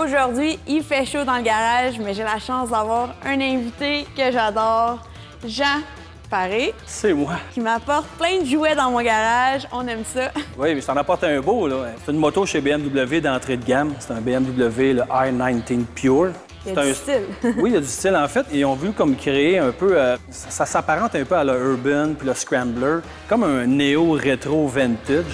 aujourd'hui, il fait chaud dans le garage, mais j'ai la chance d'avoir un invité que j'adore, Jean Paré. C'est moi. Qui m'apporte plein de jouets dans mon garage. On aime ça. Oui, mais je t'en apporte un beau, là. C'est une moto chez BMW d'entrée de gamme. C'est un BMW, le i19 Pure. Il y a du style. Oui, il y a du style, en fait. Et ils ont voulu comme créer un peu... ça s'apparente un peu à la Urban puis le Scrambler, comme un néo-rétro vintage.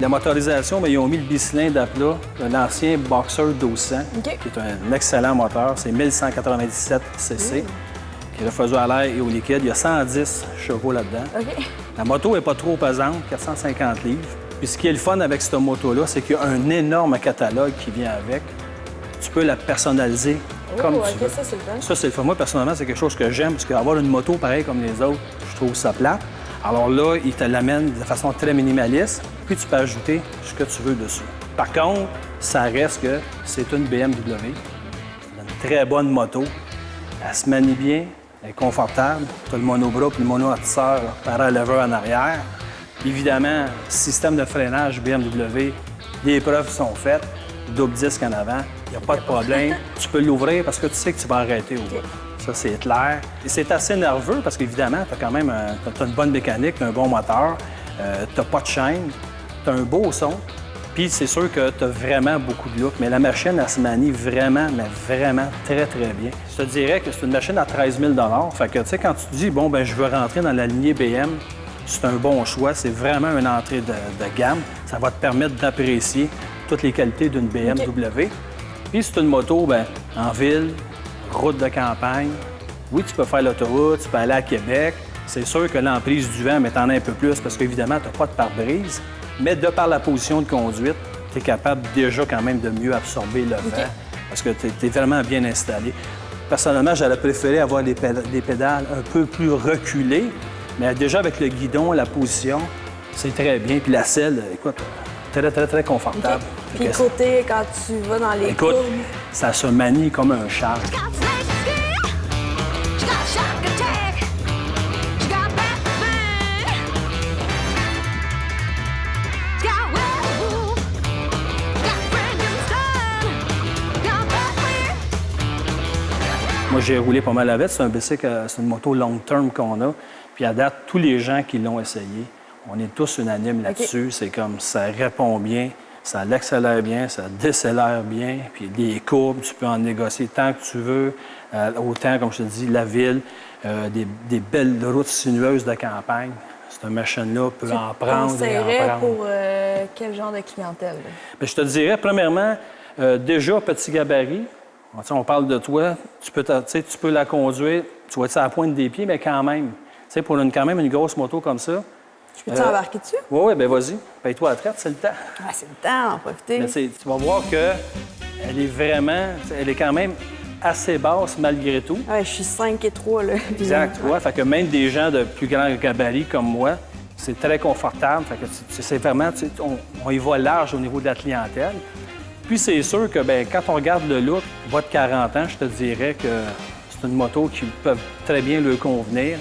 La motorisation, bien, ils ont mis le bicylindre à plat, l'ancien Boxer 1200, qui est un excellent moteur. C'est 1197 cc, qui est refroidi à l'air et au liquide. Il y a 110 chevaux là-dedans. La moto n'est pas trop pesante, 450 livres. Puis ce qui est le fun avec cette moto-là, c'est qu'il y a un énorme catalogue qui vient avec. Tu peux la personnaliser comme tu veux. Ça, c'est le fun. Ça, c'est le fun. Moi, personnellement, c'est quelque chose que j'aime, parce qu'avoir une moto pareille comme les autres, je trouve ça plate. Alors là, il te l'amène de façon très minimaliste, puis tu peux ajouter ce que tu veux dessus. Par contre, ça reste que c'est une BMW. C'est une très bonne moto. Elle se manie bien, elle est confortable. Tu as le monobras puis le mono-attisseur par un lever en arrière. Évidemment, système de freinage BMW, les preuves sont faites. Double disque en avant, il n'y a pas de problème. Tu peux l'ouvrir parce que tu sais que tu vas arrêter au bout. Ça, c'est clair. Et c'est assez nerveux parce qu'évidemment, tu as quand même une bonne mécanique, un bon moteur, tu n'as pas de chaîne, tu as un beau son, puis c'est sûr que tu as vraiment beaucoup de look. Mais la machine, elle se manie vraiment, mais vraiment très, très bien. Je te dirais que c'est une machine à 13 000 $. Fait que, tu sais, quand tu te dis, bon, ben je veux rentrer dans la lignée BM, c'est un bon choix. C'est vraiment une entrée de gamme. Ça va te permettre d'apprécier toutes les qualités d'une BMW. Puis c'est une moto, bien, en ville, route de campagne. Oui, tu peux faire l'autoroute, tu peux aller à Québec. C'est sûr que l'emprise du vent, mais t'en as un peu plus parce qu'évidemment, tu n'as pas de pare-brise. Mais de par la position de conduite, tu es capable déjà quand même de mieux absorber le vent parce que tu es vraiment bien installé. Personnellement, j'aurais préféré avoir des pédales un peu plus reculées, mais déjà avec le guidon, la position, c'est très bien. Puis la selle, écoute, très, très, très confortable. Puis côté, quand tu vas dans les écoute, courbes... ça se manie comme un char. Moi, j'ai roulé pas mal avec. C'est un bicycle, c'est une moto long term qu'on a. Puis à date, tous les gens qui l'ont essayé, on est tous unanimes là-dessus. C'est comme ça répond bien, ça accélère bien, ça décélère bien. Puis les courbes, tu peux en négocier tant que tu veux. Autant, comme je te dis, la ville, des belles routes sinueuses de campagne. Cette machine-là peut en prendre et en prendre. Pour quel genre de clientèle? Bien, je te dirais, premièrement, déjà petit gabarit. On parle de toi, tu peux la conduire, tu vas être à la pointe des pieds, mais quand même. Pour quand même une grosse moto comme ça. Je peux t'embarquer dessus? Oui, bien vas-y. Paye-toi la traite, c'est le temps. Ah, c'est le temps d'en profiter. Mais tu vas voir qu'elle est vraiment, elle est quand même assez basse malgré tout. Ouais, je suis 5 et 3, là. Exact, ouais. Fait que même des gens de plus grand gabarit comme moi, c'est très confortable. Fait que c'est vraiment, on y va large au niveau de la clientèle. Puis c'est sûr que bien, quand on regarde le look, bas de 40 ans, je te dirais que c'est une moto qui peut très bien leur convenir,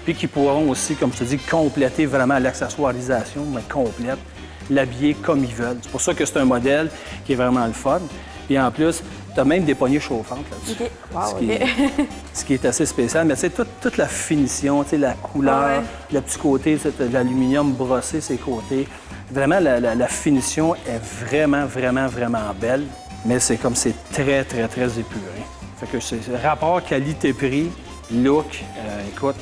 puis qui pourront aussi, comme je te dis, compléter vraiment l'accessoirisation, mais complète, l'habiller comme ils veulent. C'est pour ça que c'est un modèle qui est vraiment le fun. Puis en plus, tu as même des poignées chauffantes là-dessus. OK. Wow, ce qui est assez spécial. Mais tu sais, toute la finition, la couleur, le petit côté de l'aluminium brossé, ses côtés. Vraiment, la finition est vraiment, vraiment, vraiment belle. Mais c'est comme c'est très, très, très épuré. Fait que c'est rapport qualité-prix, look, écoute.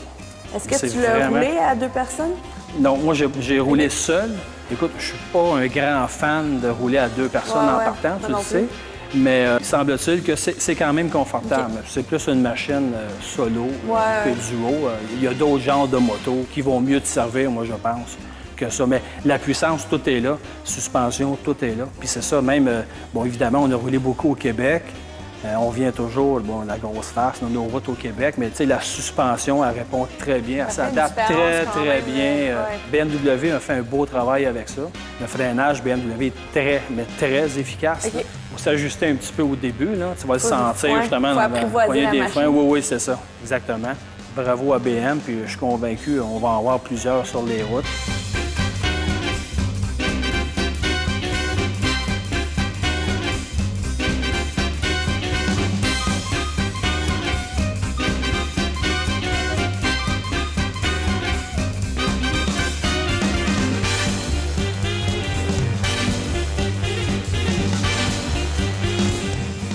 Est-ce que tu l'as roulé à 2 personnes? Non, moi, j'ai roulé seul. Écoute, je suis pas un grand fan de rouler à 2 personnes en partant, tu le sais. Mais il semble-t-il que c'est quand même confortable. C'est plus une machine solo que duo. Il y a d'autres genres de motos qui vont mieux te servir, moi, je pense, que ça. Mais la puissance, tout est là. Suspension, tout est là. Puis c'est ça, même, bon, évidemment, on a roulé beaucoup au Québec. On vient toujours, bon, la grosse farce, nos routes au Québec, mais tu sais, la suspension, elle répond très bien. Elle Ça fait une s'adapte différence quand très même, bien. ouais. BMW a fait un beau travail avec ça. Le freinage BMW est très efficace. OK. Il faut s'ajuster un petit peu au début, là. Tu vas le Faut du sentir frein. justement Faut dans la apprivoiser poignée la des machine. freins. Oui, c'est ça, exactement. Bravo à BM, puis je suis convaincu on va en avoir plusieurs sur les routes.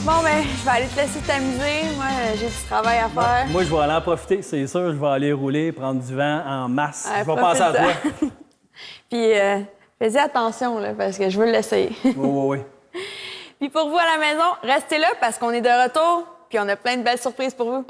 Bon, ben, je vais aller te laisser t'amuser. Moi, j'ai du travail à faire. Moi, je vais aller en profiter, c'est sûr. Je vais aller rouler, prendre du vent en masse. Ouais, Je vais penser à toi. profite-en. Puis, fais-y attention, là, parce que je veux l'essayer. Oui. Puis pour vous à la maison, restez là parce qu'on est de retour, puis on a plein de belles surprises pour vous.